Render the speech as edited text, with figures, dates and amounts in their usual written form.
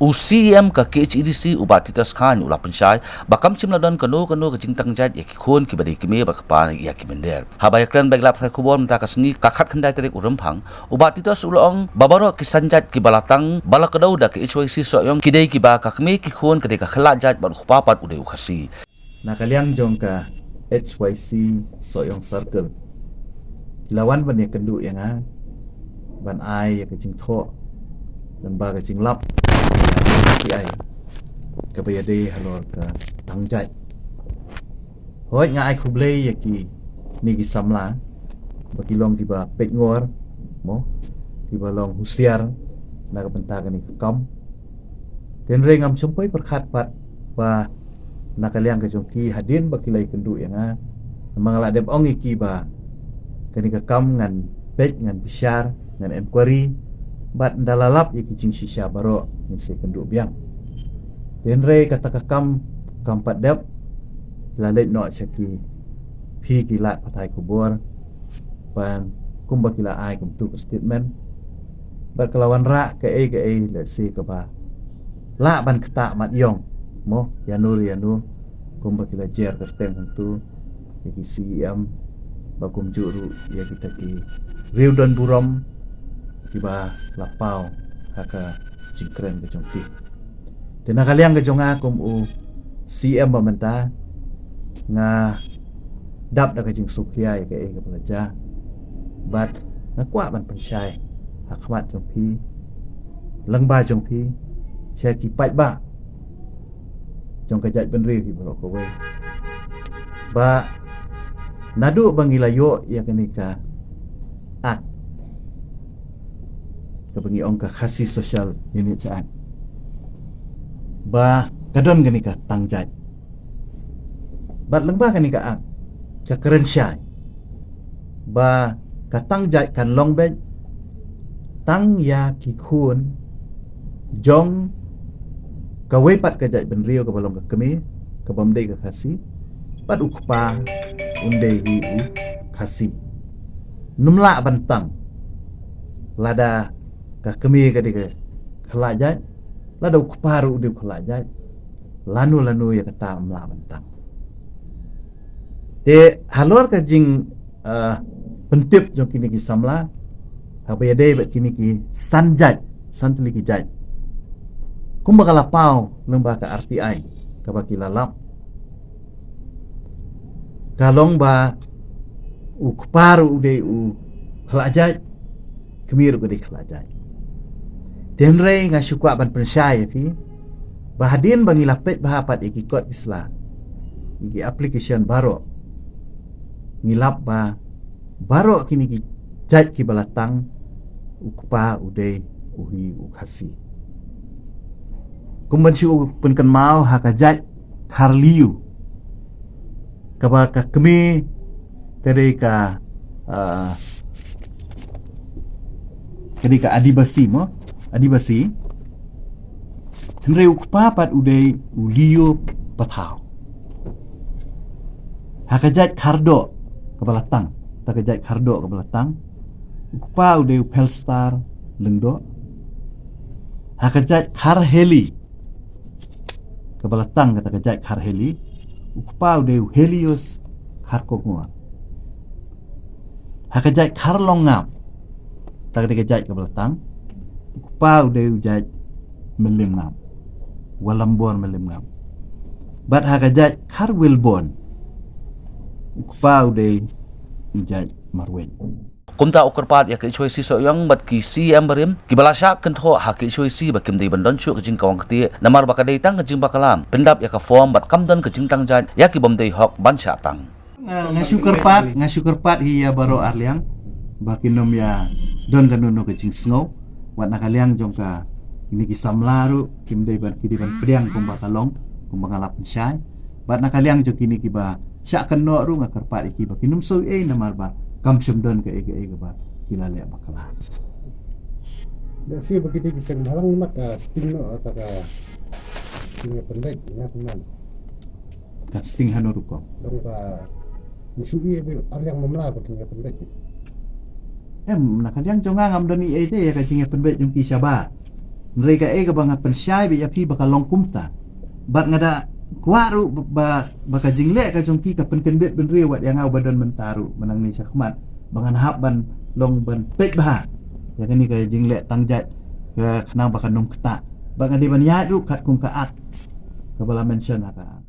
UCM ka KHEDC ubat titas kan ula pensyai bakam cimladon kanu ke jingtang jat ya kikun ki badi kimi bakpan ya kimender habayakran baglap sa kubon ta kasni kakat khandai tarik urempang ubat titas ulong babaro kisanjat ki balatang balakadau da ke HYC soyong kidai ki ba kakmi kikun ke ka khlak jat bar khupapat udai ukhasi nakaliang jong ka HYC soyong circle lawan ban ya kendu yang ban ai ya kecing tho dan ba kecing lap ki ai ka bayade halor ka tangjai hoi ngai khublei ya ki ni ki samla baki long ki ba pek ngor mo ki ba long husiar na ka benta ka ni kam ten re ngam sumpai perkhat pat ba nakaliang ka jongki hadin baki lai kendu yang mangala dem ong ki ba kani ka kam ngan pek ngan bisyar ngan inquiry bat dalalap ya kicing shisha baro ni se kendu biang denre kata kam kampat dep lalet no chaki phi kilat patai kubur pan kumba kila ai kum tu statement bat kelawan ra ke ai le se ke ba la ban kata mat yong mo yanur kumba kila jer kerteng tu ki CM bakum juru ya kita ki riudan buram kiba lapau haka jingkren ke jongki tena kaliang ke jonga kum u CM bamenta nga dap da ke jing sukiai ke pelajar bat na kwa ban pensyai hakmat jongpi lengba jongpi saya ki pai ba jong kajat benri ki bro ko we ba nadu bangilayo ya kenika at kebengi ongka khasi sosial ini caan ba kadon gani ka tangjat bat lengba gani ka ka keren syai ba ka tangjat kan longbet tang ya ki khun jong ka wepat ka jat benrio ka balong ka kemi ka bamdei ka khasi bat ukpa undei hi khasi numla bantang lada ka kemi ka di khalajat lada ukparu di khalajat lanu ya kata amla bantang te halor ka jing pentip jong kini ki samla habaya bet kini ki sanjat santli ki jat kumba kala pau lemba ka RTI ka baki lalap kalong ba ukparu de khalajat kemir ko di khalajat denre nga syukwa ban pensyai fi bahadin bangi lapet bahapat iki kod Islam iki application baro ngilap ba baro kini ki jat ki balatang ukpa ude uhi ukhasi kumban syu penkan mau hakajat karliu kaba ka kemi kade ka adibasi mo adibasi henre ukpa pat udai ulio patau hakajat kardo kebalatang takajat kardo kebalatang ukpa udai pelstar lengdo hakajat karheli kebalatang kata kajat karheli ukpa udai helios harkogwa hakajat karlongam takajat kebalatang ukpa udai ujat melimngam walambon melimngam bat hakajat karwilbon ukpa udai ujat marwen kumta ukurpat ya ke HYC soyong bat ki CM barim ki balasha kentho ha ke HYC bakim dei bandon chu ke jing kawang kti namar bakadei tang ke jing bakalam pendap ya ka form bat kamdon ke jing tang jat ya ki bomdei hok bansha tang ngasukerpat hiya baro arliang bakinom ya don kanono ke jing snow wat nakaliang jongka ini ki samlaru kimdei ban ki ban priang kumbakalong kumbangalap syai bat nakaliang jo kini ki ba sya keno ru ngakerpat iki bakinom so namar ba kam semdon ke ba kila le bakala si begitu kisang halang mak sting no ka sting pendek na kunan ka sting hanoru ko dong ka misugi arliang mamla begitu pendek nakaliang jonga ngam doni ete ya ka jinge penbet jong ki syaba mereka ke banga pensyai bi api bakal long kumta bat ngada kuaru baka jingle ka jongki ka penkendet ben riwat yang au badan mentaru menang ni syakmat bangan hab ban long ban pek bah ya kan ni ka jingle tangjat ke kenang baka nong keta baka di ban ya ru kat kum ka at ka bala mention aka